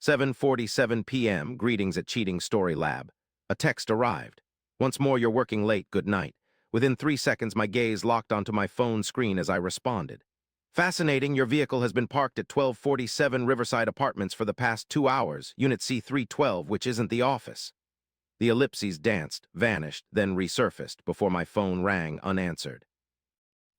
7:47 p.m., greetings at Cheating Story Lab. A text arrived. Once more, you're working late, good night. Within 3 seconds, my gaze locked onto my phone screen as I responded. Fascinating, your vehicle has been parked at 1247 Riverside Apartments for the past 2 hours, Unit C312, which isn't the office. The ellipses danced, vanished, then resurfaced before my phone rang unanswered.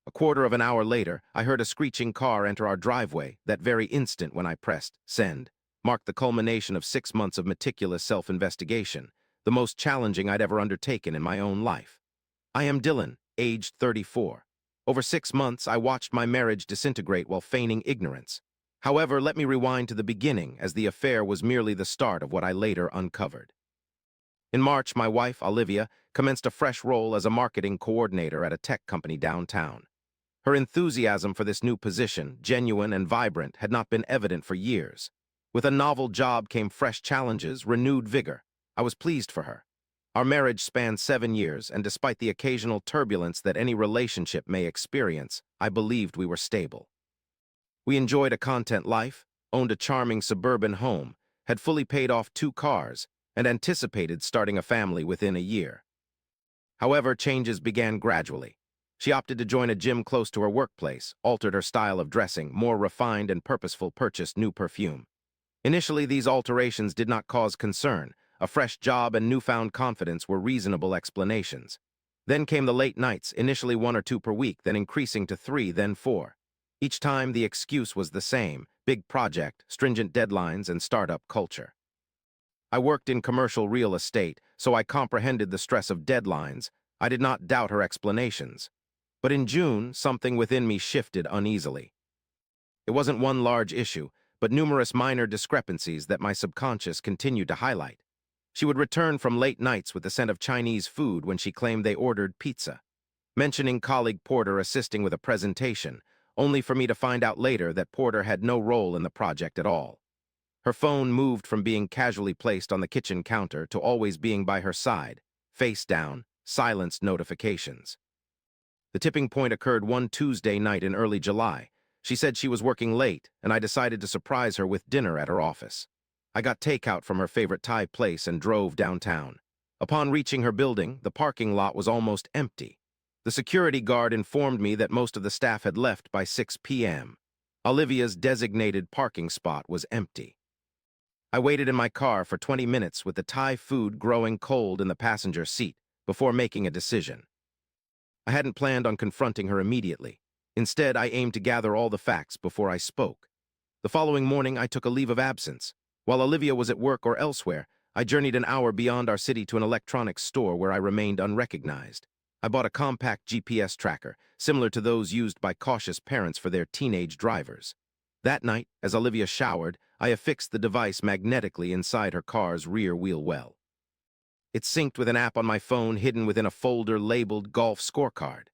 A quarter of an hour later, I heard a screeching car enter our driveway. That very instant when I pressed send marked the culmination of 6 months of meticulous self-investigation, the most challenging I'd ever undertaken in my own life. I am Dylan, aged 34. Over 6 months, I watched my marriage disintegrate while feigning ignorance. However, let me rewind to the beginning, as the affair was merely the start of what I later uncovered. In March, my wife, Olivia, commenced a fresh role as a marketing coordinator at a tech company downtown. Her enthusiasm for this new position, genuine and vibrant, had not been evident for years. With a novel job came fresh challenges, renewed vigor. I was pleased for her. Our marriage spanned 7 years, and despite the occasional turbulence that any relationship may experience, I believed we were stable. We enjoyed a content life, owned a charming suburban home, had fully paid off 2 cars, and anticipated starting a family within a year. However, changes began gradually. She opted to join a gym close to her workplace, altered her style of dressing, more refined and purposeful, purchased new perfume. Initially, these alterations did not cause concern. A fresh job and newfound confidence were reasonable explanations. Then came the late nights, initially 1 or 2 per week, then increasing to 3, then 4. Each time the excuse was the same: big project, stringent deadlines, and startup culture. I worked in commercial real estate, so I comprehended the stress of deadlines. I did not doubt her explanations. But in June, something within me shifted uneasily. It wasn't one large issue, but numerous minor discrepancies that my subconscious continued to highlight. She would return from late nights with the scent of Chinese food when she claimed they ordered pizza, mentioning colleague Porter assisting with a presentation, only for me to find out later that Porter had no role in the project at all. Her phone moved from being casually placed on the kitchen counter to always being by her side, face down, silenced notifications. The tipping point occurred one Tuesday night in early July. She said she was working late, and I decided to surprise her with dinner at her office. I got takeout from her favorite Thai place and drove downtown. Upon reaching her building, the parking lot was almost empty. The security guard informed me that most of the staff had left by 6 p.m. Olivia's designated parking spot was empty. I waited in my car for 20 minutes with the Thai food growing cold in the passenger seat before making a decision. I hadn't planned on confronting her immediately. Instead, I aimed to gather all the facts before I spoke. The following morning, I took a leave of absence. While Olivia was at work or elsewhere, I journeyed an hour beyond our city to an electronics store where I remained unrecognized. I bought a compact GPS tracker, similar to those used by cautious parents for their teenage drivers. That night, as Olivia showered, I affixed the device magnetically inside her car's rear wheel well. It synced with an app on my phone hidden within a folder labeled Golf Scorecard.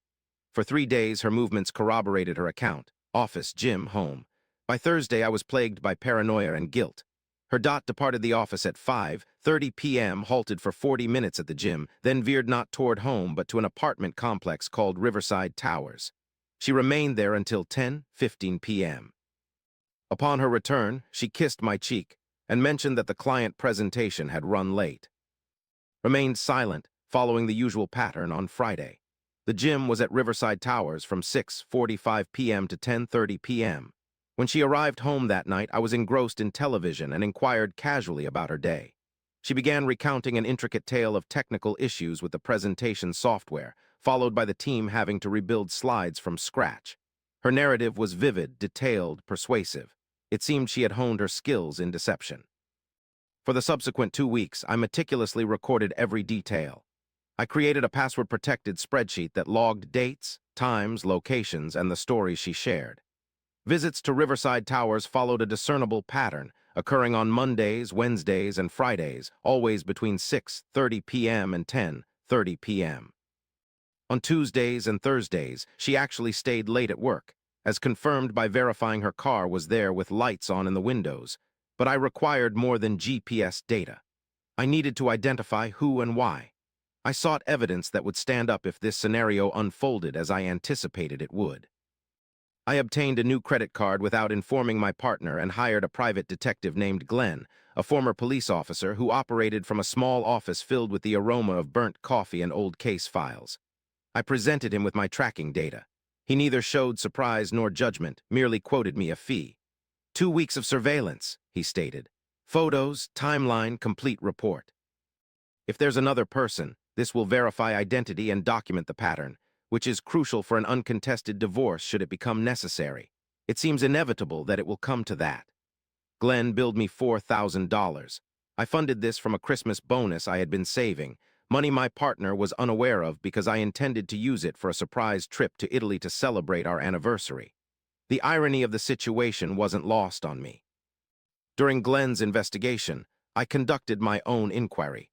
For 3 days, her movements corroborated her account: office, gym, home. By Thursday, I was plagued by paranoia and guilt. Her dot departed the office at 5:30 p.m., halted for 40 minutes at the gym, then veered not toward home but to an apartment complex called Riverside Towers. She remained there until 10:15 p.m. Upon her return, she kissed my cheek and mentioned that the client presentation had run late. Remained silent, following the usual pattern on Friday. The gym was at Riverside Towers from 6:45 p.m. to 10:30 p.m. When she arrived home that night, I was engrossed in television and inquired casually about her day. She began recounting an intricate tale of technical issues with the presentation software, followed by the team having to rebuild slides from scratch. Her narrative was vivid, detailed, persuasive. It seemed she had honed her skills in deception. For the subsequent 2 weeks, I meticulously recorded every detail. I created a password-protected spreadsheet that logged dates, times, locations, and the stories she shared. Visits to Riverside Towers followed a discernible pattern, occurring on Mondays, Wednesdays, and Fridays, always between 6:30 p.m. and 10:30 p.m. On Tuesdays and Thursdays, she actually stayed late at work, as confirmed by verifying her car was there with lights on in the windows. But I required more than GPS data. I needed to identify who and why. I sought evidence that would stand up if this scenario unfolded as I anticipated it would. I obtained a new credit card without informing my partner and hired a private detective named Glenn, a former police officer who operated from a small office filled with the aroma of burnt coffee and old case files. I presented him with my tracking data. He neither showed surprise nor judgment, merely quoted me a fee. 2 weeks of surveillance, he stated. Photos, timeline, complete report. If there's another person, this will verify identity and document the pattern, which is crucial for an uncontested divorce should it become necessary. It seems inevitable that it will come to that. Glenn billed me $4,000. I funded this from a Christmas bonus I had been saving, money my partner was unaware of because I intended to use it for a surprise trip to Italy to celebrate our anniversary. The irony of the situation wasn't lost on me. During Glenn's investigation, I conducted my own inquiry.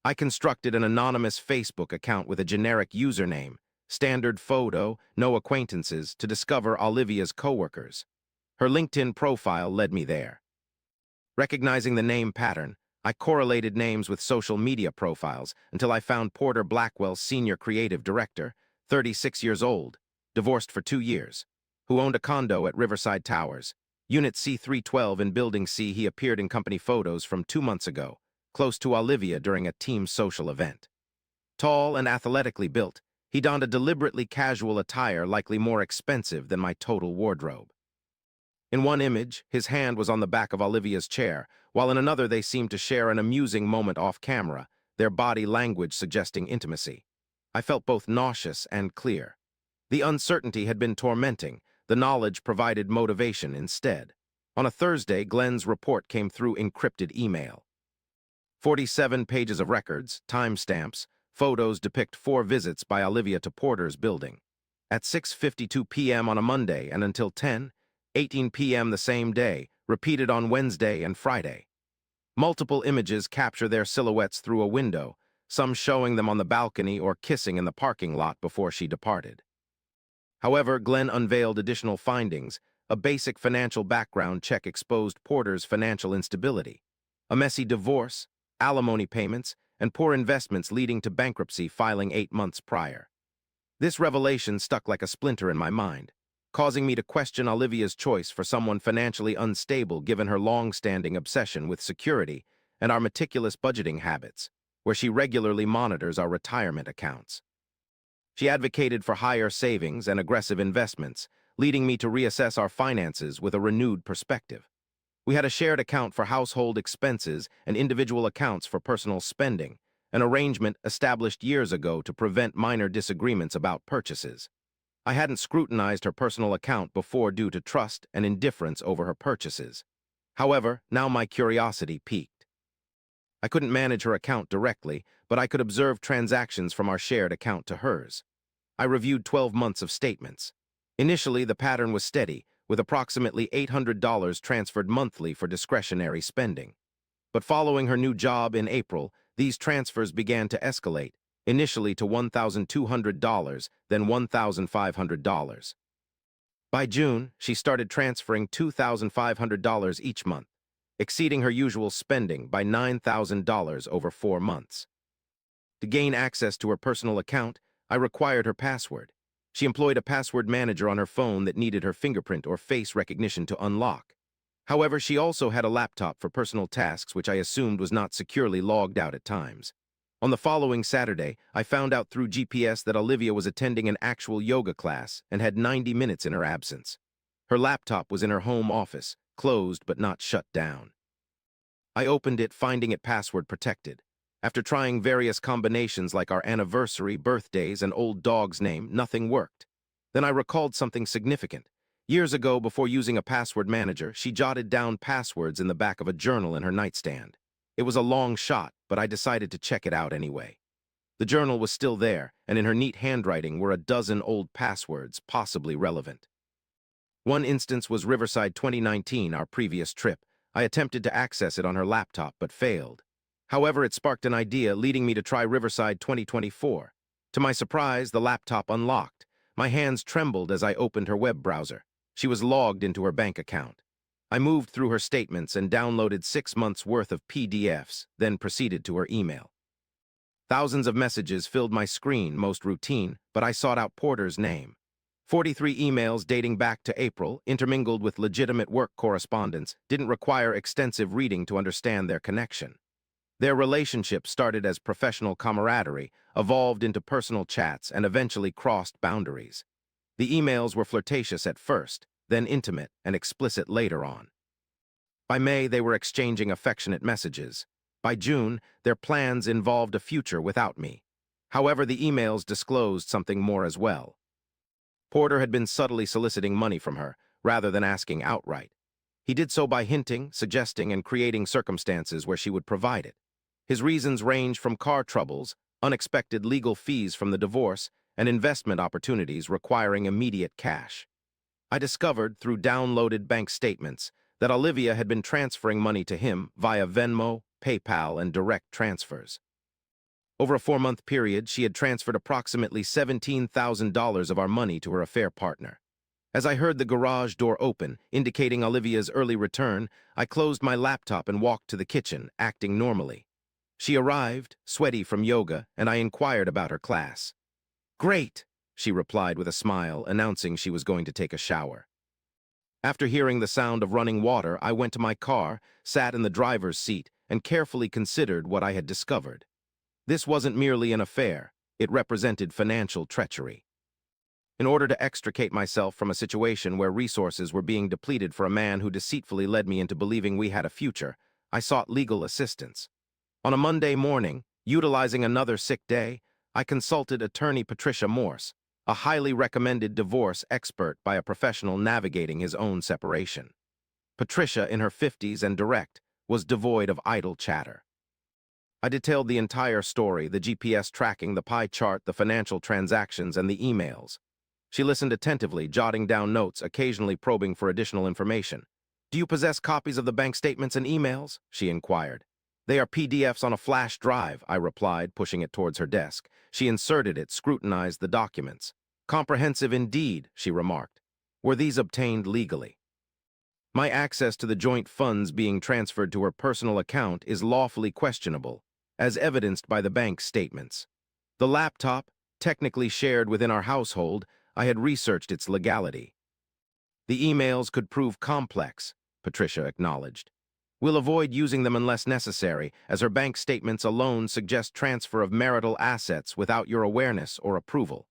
I constructed an anonymous Facebook account with a generic username, standard photo, no acquaintances, to discover Olivia's coworkers. Her LinkedIn profile led me there. Recognizing the name pattern, I correlated names with social media profiles until I found Porter Blackwell's senior creative director, 36 years old, divorced for 2 years, who owned a condo at Riverside Towers, Unit C312 in Building C. He appeared in company photos from 2 months ago, close to Olivia during a team social event. Tall and athletically built, he donned a deliberately casual attire likely more expensive than my total wardrobe. In one image, his hand was on the back of Olivia's chair, while in another they seemed to share an amusing moment off camera, their body language suggesting intimacy. I felt both nauseous and clear. The uncertainty had been tormenting, the knowledge provided motivation instead. On a Thursday, Glenn's report came through encrypted email. 47 pages of records, timestamps, photos depict 4 visits by Olivia to Porter's building. At 6:52 p.m. on a Monday and until 10:18 p.m. the same day, repeated on Wednesday and Friday. Multiple images capture their silhouettes through a window, some showing them on the balcony or kissing in the parking lot before she departed. However, Glenn unveiled additional findings. A basic financial background check exposed Porter's financial instability. A messy divorce, alimony payments, and poor investments leading to bankruptcy filing 8 months prior. This revelation stuck like a splinter in my mind, causing me to question Olivia's choice for someone financially unstable given her long-standing obsession with security and our meticulous budgeting habits, where she regularly monitors our retirement accounts. She advocated for higher savings and aggressive investments, leading me to reassess our finances with a renewed perspective. We had a shared account for household expenses and individual accounts for personal spending, an arrangement established years ago to prevent minor disagreements about purchases. I hadn't scrutinized her personal account before due to trust and indifference over her purchases. However, now my curiosity piqued. I couldn't manage her account directly, but I could observe transactions from our shared account to hers. I reviewed 12 months of statements. Initially, the pattern was steady, with approximately $800 transferred monthly for discretionary spending. But following her new job in April, these transfers began to escalate, initially to $1,200, then $1,500. By June, she started transferring $2,500 each month, exceeding her usual spending by $9,000 over 4 months. To gain access to her personal account, I required her password. She employed a password manager on her phone that needed her fingerprint or face recognition to unlock. However, she also had a laptop for personal tasks which I assumed was not securely logged out at times. On the following Saturday, I found out through GPS that Olivia was attending an actual yoga class and had 90 minutes in her absence. Her laptop was in her home office, closed but not shut down. I opened it, finding it password protected. After trying various combinations like our anniversary, birthdays, and old dog's name, nothing worked. Then I recalled something significant. Years ago, before using a password manager, she jotted down passwords in the back of a journal in her nightstand. It was a long shot, but I decided to check it out anyway. The journal was still there, and in her neat handwriting were a dozen old passwords, possibly relevant. One instance was Riverside 2019, our previous trip. I attempted to access it on her laptop, but failed. However, it sparked an idea, leading me to try Riverside 2024. To my surprise, the laptop unlocked. My hands trembled as I opened her web browser. She was logged into her bank account. I moved through her statements and downloaded 6 months' worth of PDFs, then proceeded to her email. Thousands of messages filled my screen, most routine, but I sought out Porter's name. 43 emails dating back to April, intermingled with legitimate work correspondence, didn't require extensive reading to understand their connection. Their relationship started as professional camaraderie, evolved into personal chats, and eventually crossed boundaries. The emails were flirtatious at first, then intimate and explicit later on. By May, they were exchanging affectionate messages. By June, their plans involved a future without me. However, the emails disclosed something more as well. Porter had been subtly soliciting money from her, rather than asking outright. He did so by hinting, suggesting, and creating circumstances where she would provide it. His reasons ranged from car troubles, unexpected legal fees from the divorce, and investment opportunities requiring immediate cash. I discovered, through downloaded bank statements, that Olivia had been transferring money to him via Venmo, PayPal, and direct transfers. Over a 4-month period, she had transferred approximately $17,000 of our money to her affair partner. As I heard the garage door open, indicating Olivia's early return, I closed my laptop and walked to the kitchen, acting normally. She arrived, sweaty from yoga, and I inquired about her class. "Great," she replied with a smile, announcing she was going to take a shower. After hearing the sound of running water, I went to my car, sat in the driver's seat, and carefully considered what I had discovered. This wasn't merely an affair, it represented financial treachery. In order to extricate myself from a situation where resources were being depleted for a man who deceitfully led me into believing we had a future, I sought legal assistance. On a Monday morning, utilizing another sick day, I consulted attorney Patricia Morse, a highly recommended divorce expert by a professional navigating his own separation. Patricia, in her 50s and direct, was devoid of idle chatter. I detailed the entire story, the GPS tracking, the pie chart, the financial transactions, and the emails. She listened attentively, jotting down notes, occasionally probing for additional information. "Do you possess copies of the bank statements and emails?" she inquired. "They are PDFs on a flash drive," I replied, pushing it towards her desk. She inserted it, scrutinized the documents. "Comprehensive indeed," she remarked. "Were these obtained legally?" My access to the joint funds being transferred to her personal account is lawfully questionable, as evidenced by the bank statements. The laptop, technically shared within our household, I had researched its legality. "The emails could prove complex," Patricia acknowledged. "We'll avoid using them unless necessary, as her bank statements alone suggest transfer of marital assets without your awareness or approval.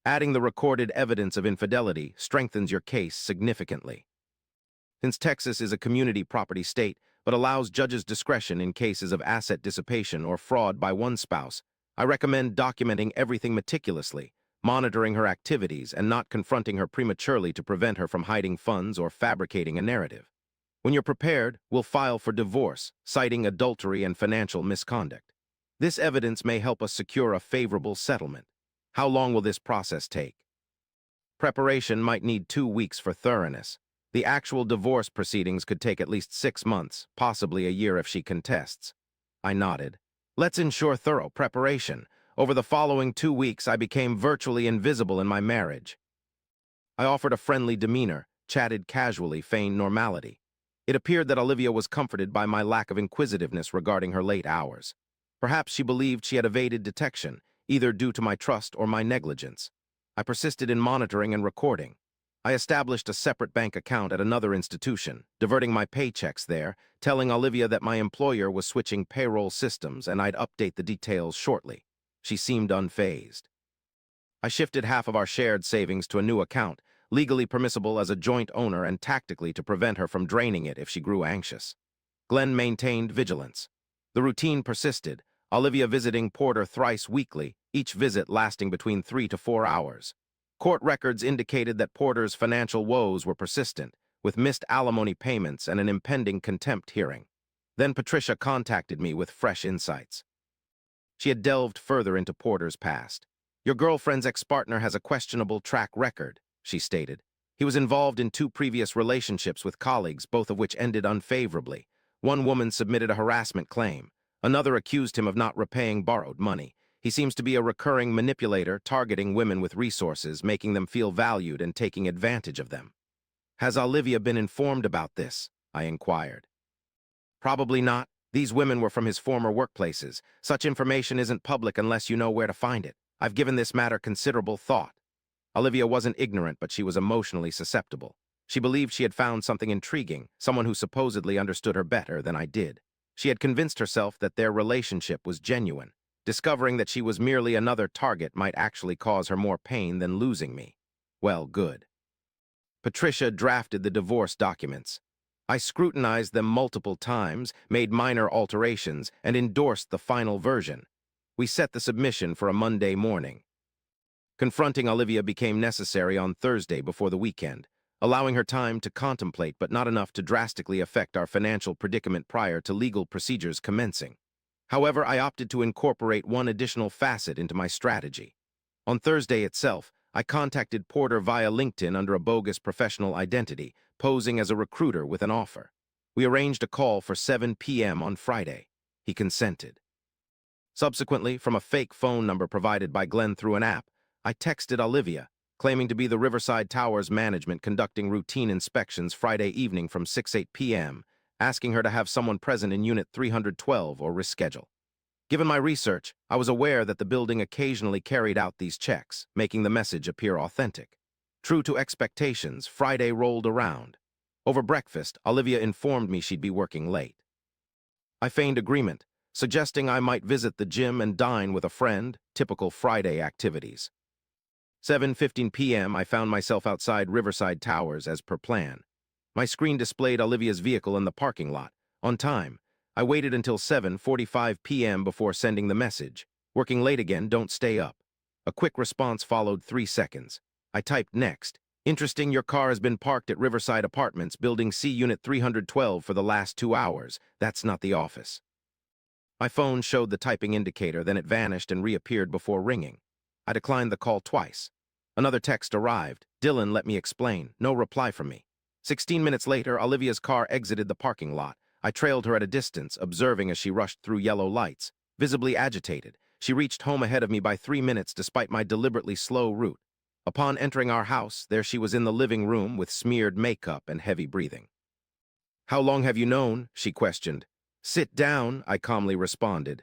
Adding the recorded evidence of infidelity strengthens your case significantly. Since Texas is a community property state, but allows judges' discretion in cases of asset dissipation or fraud by one spouse, I recommend documenting everything meticulously, monitoring her activities, and not confronting her prematurely to prevent her from hiding funds or fabricating a narrative. When you're prepared, we'll file for divorce, citing adultery and financial misconduct. This evidence may help us secure a favorable settlement. How long will this process take?" "Preparation might need 2 weeks for thoroughness. The actual divorce proceedings could take at least 6 months, possibly a year if she contests." I nodded. "Let's ensure thorough preparation. Over the following 2 weeks, I became virtually invisible in my marriage." I offered a friendly demeanor, chatted casually, feigned normality. It appeared that Olivia was comforted by my lack of inquisitiveness regarding her late hours. Perhaps she believed she had evaded detection, either due to my trust or my negligence. I persisted in monitoring and recording. I established a separate bank account at another institution, diverting my paychecks there, telling Olivia that my employer was switching payroll systems and I'd update the details shortly. She seemed unfazed. I shifted half of our shared savings to a new account, legally permissible as a joint owner and tactically to prevent her from draining it if she grew anxious. Glenn maintained vigilance. The routine persisted, Olivia visiting Porter thrice weekly, each visit lasting between 3 to 4 hours. Court records indicated that Porter's financial woes were persistent, with missed alimony payments and an impending contempt hearing. Then Patricia contacted me with fresh insights. She had delved further into Porter's past. "Your girlfriend's ex-partner has a questionable track record," she stated. "He was involved in 2 previous relationships with colleagues, both of which ended unfavorably. One woman submitted a harassment claim. Another accused him of not repaying borrowed money. He seems to be a recurring manipulator, targeting women with resources, making them feel valued and taking advantage of them." "Has Olivia been informed about this?" I inquired. "Probably not. These women were from his former workplaces. Such information isn't public unless you know where to find it. I've given this matter considerable thought." Olivia wasn't ignorant, but she was emotionally susceptible. She believed she had found something intriguing, someone who supposedly understood her better than I did. She had convinced herself that their relationship was genuine. Discovering that she was merely another target might actually cause her more pain than losing me. Well, good. Patricia drafted the divorce documents. I scrutinized them multiple times, made minor alterations, and endorsed the final version. We set the submission for a Monday morning. Confronting Olivia became necessary on Thursday before the weekend, allowing her time to contemplate but not enough to drastically affect our financial predicament prior to legal procedures commencing. However, I opted to incorporate one additional facet into my strategy. On Thursday itself, I contacted Porter via LinkedIn under a bogus professional identity, posing as a recruiter with an offer. We arranged a call for 7 p.m. on Friday. He consented. Subsequently, from a fake phone number provided by Glenn through an app, I texted Olivia, claiming to be the Riverside Towers management conducting routine inspections Friday evening from 6-8 p.m., asking her to have someone present in Unit 312 or reschedule. Given my research, I was aware that the building occasionally carried out these checks, making the message appear authentic. True to expectations, Friday rolled around. Over breakfast, Olivia informed me she'd be working late. I feigned agreement, suggesting I might visit the gym and dine with a friend, typical Friday activities. 7:15 p.m., I found myself outside Riverside Towers as per plan. My screen displayed Olivia's vehicle in the parking lot, on time. I waited until 7:45 p.m. before sending the message. Working late again, don't stay up. A quick response followed 3 seconds. I typed next. Interesting, your car has been parked at Riverside Apartments, Building C, Unit 312 for the last 2 hours. That's not the office. My phone showed the typing indicator, then it vanished and reappeared before ringing. I declined the call twice. Another text arrived. Dylan, let me explain. No reply from me. 16 minutes later, Olivia's car exited the parking lot. I trailed her at a distance, observing as she rushed through yellow lights. Visibly agitated, she reached home ahead of me by 3 minutes despite my deliberately slow route. Upon entering our house, there she was in the living room with smeared makeup and heavy breathing. How long have you known? She questioned. Sit down, I calmly responded.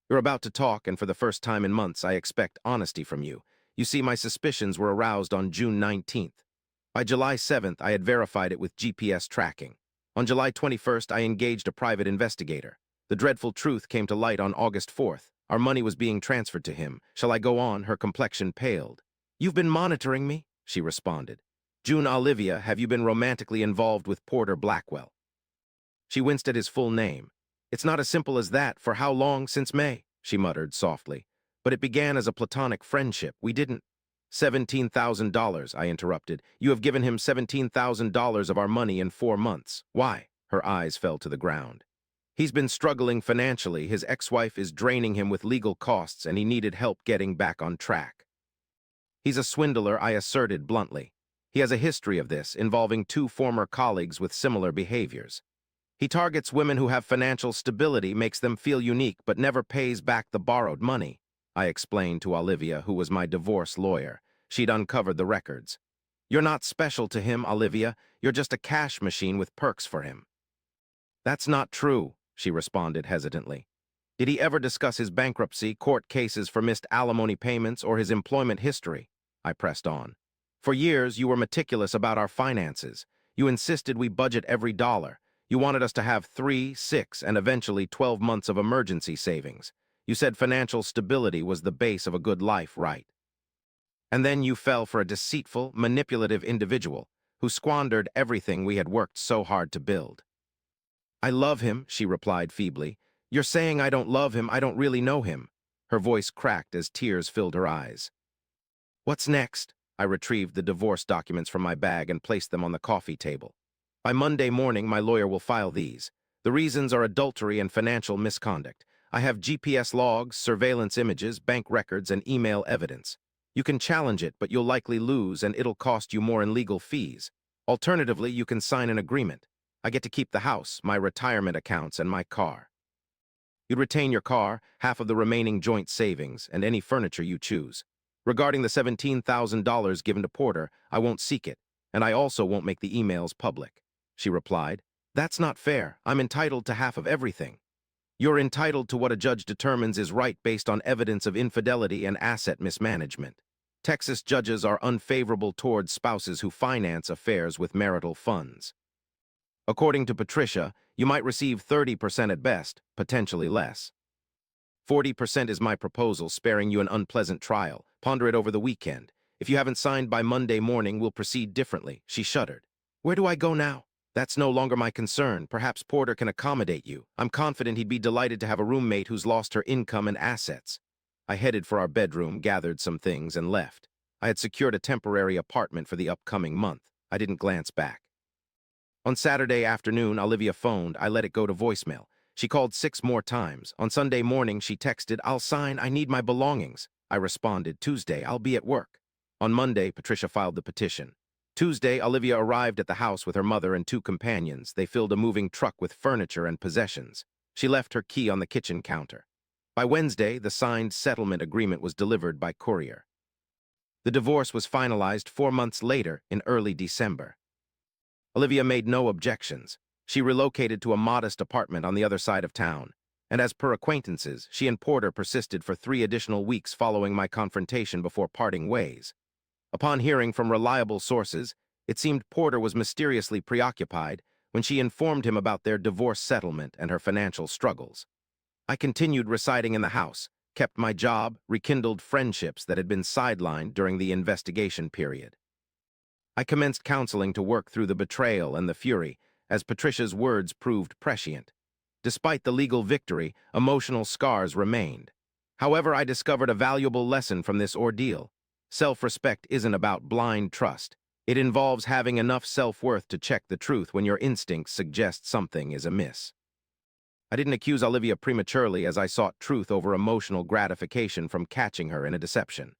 You're about to talk, and for the first time in months, I expect honesty from you. You see, my suspicions were aroused on June 19th. By July 7th, I had verified it with GPS tracking. On July 21st, I engaged a private investigator. The dreadful truth came to light on August 4th. Our money was being transferred to him. Shall I go on? Her complexion paled. You've been monitoring me? She responded. June, Olivia, have you been romantically involved with Porter Blackwell? She winced at his full name. It's not as simple as that. For how long? Since May, she muttered softly. But it began as a platonic friendship. We didn't. $17,000, I interrupted. You have given him $17,000 of our money in 4 months. Why? Her eyes fell to the ground. He's been struggling financially. His ex-wife is draining him with legal costs, and he needed help getting back on track. He's a swindler, I asserted bluntly. He has a history of this, involving 2 former colleagues with similar behaviors. He targets women who have financial stability, makes them feel unique, but never pays back the borrowed money, I explained to Olivia, who was my divorce lawyer. She'd uncovered the records. You're not special to him, Olivia. You're just a cash machine with perks for him. That's not true, she responded hesitantly. Did he ever discuss his bankruptcy, court cases for missed alimony payments, or his employment history? I pressed on. For years, you were meticulous about our finances. You insisted we budget every dollar. You wanted us to have 3, 6, and eventually 12 months of emergency savings. You said financial stability was the base of a good life, right? And then you fell for a deceitful, manipulative individual who squandered everything we had worked so hard to build. I love him, she replied feebly. You're saying I don't love him, I don't really know him. Her voice cracked as tears filled her eyes. What's next? I retrieved the divorce documents from my bag and placed them on the coffee table. By Monday morning, my lawyer will file these. The reasons are adultery and financial misconduct. I have GPS logs, surveillance images, bank records, and email evidence. You can challenge it, but you'll likely lose, and it'll cost you more in legal fees. Alternatively, you can sign an agreement. I get to keep the house, my retirement accounts, and my car. You'd retain your car, half of the remaining joint savings, and any furniture you choose. Regarding the $17,000 given to Porter, I won't seek it, and I also won't make the emails public. She replied, That's not fair. I'm entitled to half of everything. You're entitled to what a judge determines is right based on evidence of infidelity and asset mismanagement. Texas judges are unfavorable towards spouses who finance affairs with marital funds. According to Patricia, you might receive 30% at best, potentially less. 40% is my proposal, sparing you an unpleasant trial. Ponder it over the weekend. If you haven't signed by Monday morning, we'll proceed differently. She shuddered. Where do I go now? That's no longer my concern. Perhaps Porter can accommodate you. I'm confident he'd be delighted to have a roommate who's lost her income and assets. I headed for our bedroom, gathered some things, and left. I had secured a temporary apartment for the upcoming month. I didn't glance back. On Saturday afternoon, Olivia phoned. I let it go to voicemail. She called 6 more times. On Sunday morning, she texted, "I'll sign. I need my belongings." I responded, "Tuesday, I'll be at work." On Monday, Patricia filed the petition. Tuesday, Olivia arrived at the house with her mother and 2 companions. They filled a moving truck with furniture and possessions. She left her key on the kitchen counter. By Wednesday, the signed settlement agreement was delivered by courier. The divorce was finalized 4 months later, in early December. Olivia made no objections. She relocated to a modest apartment on the other side of town, and as per acquaintances, she and Porter persisted for 3 additional weeks following my confrontation before parting ways. Upon hearing from reliable sources, it seemed Porter was mysteriously preoccupied when she informed him about their divorce settlement and her financial struggles. I continued residing in the house, kept my job, rekindled friendships that had been sidelined during the investigation period. I commenced counseling to work through the betrayal and the fury, as Patricia's words proved prescient. Despite the legal victory, emotional scars remained. However, I discovered a valuable lesson from this ordeal. Self-respect isn't about blind trust. It involves having enough self-worth to check the truth when your instincts suggest something is amiss. I didn't accuse Olivia prematurely, as I sought truth over emotional gratification from catching her in a deception.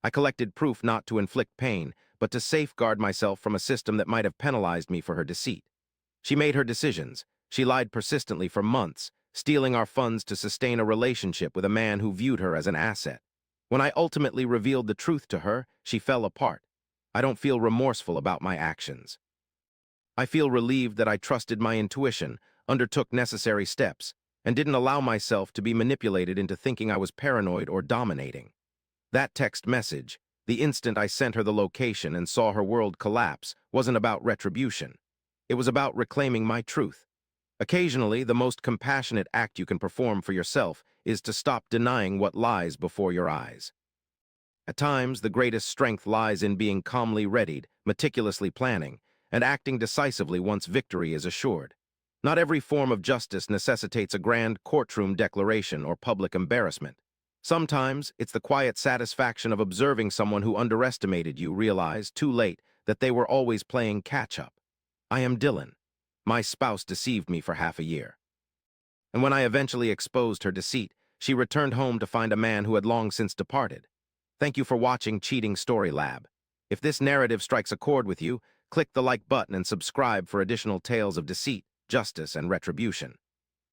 I collected proof not to inflict pain, but to safeguard myself from a system that might have penalized me for her deceit. She made her decisions. She lied persistently for months, stealing our funds to sustain a relationship with a man who viewed her as an asset. When I ultimately revealed the truth to her, she fell apart. I don't feel remorseful about my actions. I feel relieved that I trusted my intuition, undertook necessary steps, and didn't allow myself to be manipulated into thinking I was paranoid or dominating. That text message, the instant I sent her the location and saw her world collapse, wasn't about retribution. It was about reclaiming my truth. Occasionally, the most compassionate act you can perform for yourself is to stop denying what lies before your eyes. At times, the greatest strength lies in being calmly readied, meticulously planning, and acting decisively once victory is assured. Not every form of justice necessitates a grand courtroom declaration or public embarrassment. Sometimes, it's the quiet satisfaction of observing someone who underestimated you realize, too late, that they were always playing catch-up. I am Dylan. My spouse deceived me for half a year. And when I eventually exposed her deceit, she returned home to find a man who had long since departed. Thank you for watching Cheating Story Lab. If this narrative strikes a chord with you, click the like button and subscribe for additional tales of deceit, justice, and retribution.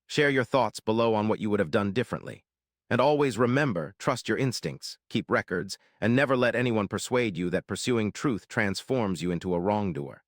Share your thoughts below on what you would have done differently. And always remember, trust your instincts, keep records, and never let anyone persuade you that pursuing truth transforms you into a wrongdoer.